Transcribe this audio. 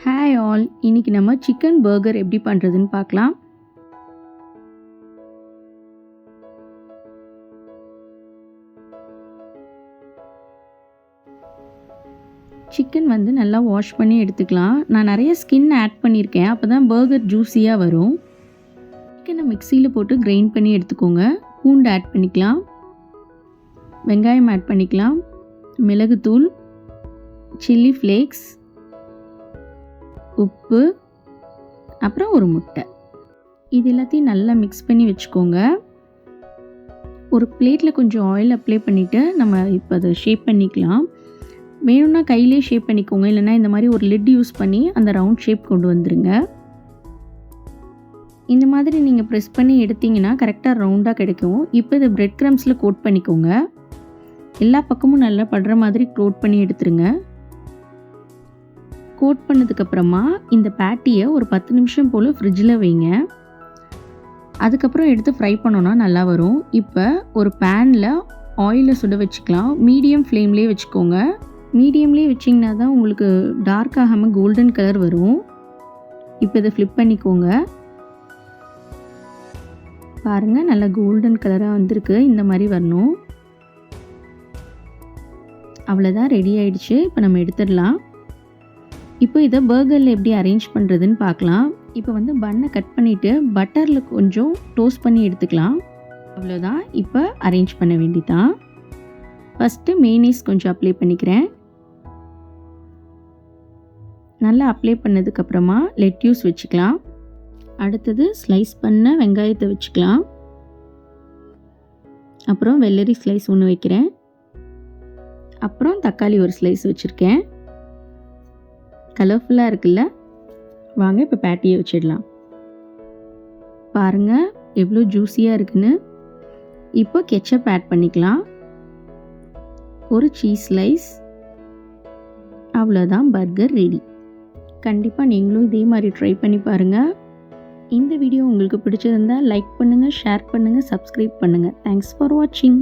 Hi all, இன்னைக்கு நம்ம chicken burger எப்படி பண்ணுறதுன்னு பார்க்கலாம். சிக்கன் நல்லா வாஷ் பண்ணி எடுத்துக்கலாம். நான் நிறைய ஸ்கின் ஆட் பண்ணியிருக்கேன், அப்போ தான் பர்கர் ஜூஸியாக வரும். சிக்கனை மிக்சியில் போட்டு கிரைண்ட் பண்ணி எடுத்துக்கோங்க. பூண்டு ஆட் பண்ணிக்கலாம், வெங்காயம் ஆட் பண்ணிக்கலாம், மிளகுத்தூள், சில்லி ஃப்ளேக்ஸ், உப்பு, அப்புறம் ஒரு முட்டை. இது எல்லாத்தையும் நல்லா மிக்ஸ் பண்ணி வச்சுக்கோங்க. ஒரு பிளேட்டில் கொஞ்சம் ஆயில் அப்ளை பண்ணிவிட்டு நம்ம இப்போ அதை ஷேப் பண்ணிக்கலாம். வேணும்னா கையிலே ஷேப் பண்ணிக்கோங்க, இல்லைனா இந்த மாதிரி ஒரு லிட் யூஸ் பண்ணி அந்த ரவுண்ட் ஷேப் கொண்டு வந்துடுங்க. இந்த மாதிரி நீங்கள் ப்ரெஸ் பண்ணி எடுத்திங்கன்னா கரெக்டாக ரவுண்டாக கிடைக்கும். இப்போ இதை பிரெட் க்ரம்ஸில் கோட் பண்ணிக்கோங்க. எல்லா பக்கமும் நல்லா படுற மாதிரி கோட் பண்ணி எடுத்துருங்க. கோட் பண்ணதுக்கப்புறமா இந்த பேட்டியை ஒரு 10 நிமிஷம் போல் ஃப்ரிட்ஜில் வைங்க. அதுக்கப்புறம் எடுத்து ஃப்ரை பண்ணோன்னா நல்லா வரும். இப்போ ஒரு பேனில் ஆயிலை சுட வச்சுக்கலாம். மீடியம் ஃப்ளேம்லேயே வச்சுக்கோங்க. மீடியம்லேயே வச்சிங்கன்னா தான் உங்களுக்கு டார்க் ஆகாமல் கோல்டன் கலர் வரும். இப்போ இதை ஃப்ளிப் பண்ணிக்கோங்க. பாருங்கள், நல்லா கோல்டன் கலராக வந்திருக்கு. இந்த மாதிரி வரணும். அவ்வளோதான், ரெடி ஆயிடுச்சு. இப்போ நம்ம எடுத்துடலாம். இப்போ இதை பர்கரில் எப்படி அரேஞ்ச் பண்ணுறதுன்னு பார்க்கலாம். இப்போ பன்னை கட் பண்ணிவிட்டு பட்டரில் கொஞ்சம் டோஸ்ட் பண்ணி எடுத்துக்கலாம். அவ்வளோதான், இப்போ அரேஞ்ச் பண்ண வேண்டியதான். ஃபஸ்ட்டு மேனீஸ் கொஞ்சம் அப்ளை பண்ணிக்கிறேன். நல்லா அப்ளை பண்ணதுக்கப்புறமா லெட்யூஸ் வச்சுக்கலாம். அடுத்தது ஸ்லைஸ் பண்ண வெங்காயத்தை வச்சுக்கலாம். அப்புறம் வெள்ளரி ஸ்லைஸ் ஒன்று வைக்கிறேன். அப்புறம் தக்காளி ஒரு ஸ்லைஸ் வச்சுருக்கேன். கலர்ஃபுல்லாக இருக்குல்ல? வாங்க இப்போ பேட்டியை வச்சிடலாம். பாருங்கள் எவ்வளோ ஜூஸியாக இருக்குன்னு. இப்போ கெச்சப் ஆட் பண்ணிக்கலாம். ஒரு சீஸ் ஸ்லைஸ். அவ்வளோதான், பர்கர் ரெடி. கண்டிப்பாக நீங்களும் இதே மாதிரி ட்ரை பண்ணி பாருங்கள். இந்த வீடியோ உங்களுக்கு பிடிச்சிருந்தால் லைக் பண்ணுங்கள், ஷேர் பண்ணுங்கள், சப்ஸ்கிரைப் பண்ணுங்கள். தேங்க்ஸ் ஃபார் வாட்சிங்.